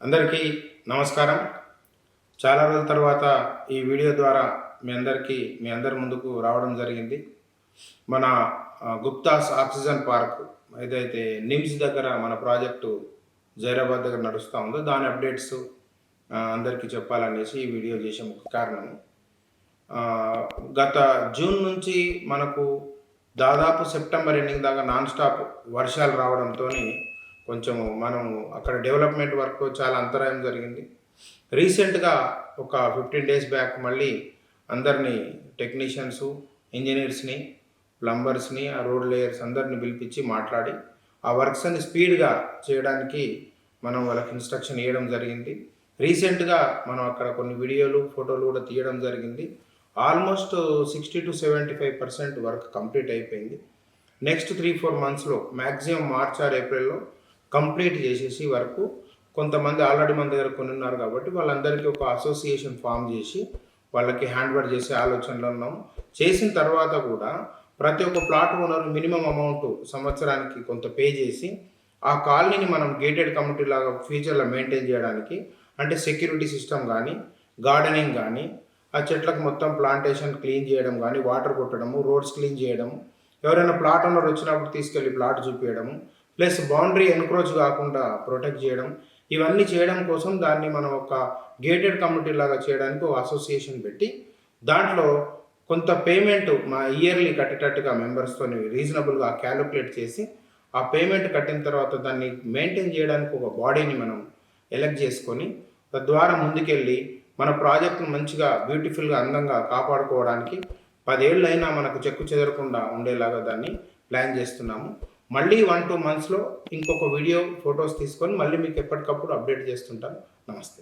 అందరికీ నమస్కారం. చాలా రోజుల తర్వాత ఈ వీడియో ద్వారా మీ అందరి ముందుకు రావడం జరిగింది. మన గుప్తాస్ ఆక్సిజన్ పార్క్ ఏదైతే నిమ్స్ దగ్గర మన ప్రాజెక్టు జైరాబాద్ దగ్గర నడుస్తూ ఉందో దాని అప్డేట్స్ అందరికీ చెప్పాలనేసి ఈ వీడియో చేసే ముఖ్య కారణం. గత జూన్ నుంచి మనకు దాదాపు సెప్టెంబర్ ఎండింగ్ దాకా నాన్ స్టాప్ వర్షాలు రావడంతో కొంచెం మనము అక్కడ డెవలప్మెంట్ వర్క్ చాలా అంతరాయం జరిగింది. రీసెంట్గా ఒక 15 days బ్యాక్ మళ్ళీ అందరినీ టెక్నీషియన్సు, ఇంజనీర్స్ని, ప్లంబర్స్ని, ఆ రోడ్ లేయర్స్ అందరిని పిలిపించి మాట్లాడి ఆ వర్క్స్ అన్ని స్పీడ్గా చేయడానికి మనం వాళ్ళకి ఇన్స్ట్రక్షన్ ఇవ్వడం జరిగింది. రీసెంట్గా మనం అక్కడ కొన్ని వీడియోలు, ఫోటోలు కూడా తీయడం జరిగింది. ఆల్మోస్ట్ 60 to 75% వర్క్ కంప్లీట్ అయిపోయింది. నెక్స్ట్ 3-4 monthsలో మ్యాక్సిమం మార్చ్ ఆర్ ఏప్రిల్లో కంప్లీట్ చేసేసి వరకు కొంతమంది ఆల్రెడీ మన దగ్గర కొన్ని ఉన్నారు కాబట్టి వాళ్ళందరికీ ఒక అసోసియేషన్ ఫామ్ చేసి వాళ్ళకి హ్యాండ్ ఓవర్ చేసే ఆలోచనలో ఉన్నాం. చేసిన తర్వాత కూడా ప్రతి ఒక్క ప్లాట్ ఓనర్ మినిమం అమౌంట్ సంవత్సరానికి కొంత పే చేసి ఆ కాలనీని మనం గేటెడ్ కమ్యూనిటీ లాగా ఫ్యూచర్లో మెయింటైన్ చేయడానికి, అంటే సెక్యూరిటీ సిస్టమ్ కానీ, గార్డెనింగ్ కానీ, ఆ చెట్లకు మొత్తం ప్లాంటేషన్ క్లీన్ చేయడం కానీ, వాటర్ కొట్టడము, రోడ్స్ క్లీన్ చేయడం, ఎవరైనా ప్లాట్ ఓనర్ వచ్చినప్పుడు తీసుకెళ్ళి ప్లాట్ చూపించడము, ప్లస్ బౌండరీ ఎన్క్రోచ్ కాకుండా ప్రొటెక్ట్ చేయడం, ఇవన్నీ చేయడం కోసం దాన్ని మనం ఒక గేటెడ్ కమ్యూనిటీ లాగా చేయడానికి ఒక అసోసియేషన్ పెట్టి దాంట్లో కొంత పేమెంట్ మా ఇయర్లీ కట్టేటట్టుగా మెంబర్స్తో రీజనబుల్గా క్యాలిక్యులేట్ చేసి ఆ పేమెంట్ కట్టిన తర్వాత దాన్ని మెయింటైన్ చేయడానికి ఒక బాడీని మనం ఎలెక్ట్ చేసుకొని తద్వారా ముందుకెళ్ళి మన ప్రాజెక్టును మంచిగా బ్యూటిఫుల్గా అందంగా కాపాడుకోవడానికి 10 ఏళ్ళు అయినా మనకు చెక్కు చెదరకుండా ఉండేలాగా దాన్ని ప్లాన్ చేస్తున్నాము. మళ్ళీ 1-2 monthsలో ఇంకొక వీడియో, ఫొటోస్ తీసుకొని మళ్ళీ మీకు ఎప్పటికప్పుడు అప్డేట్ చేస్తుంటాను. నమస్తే.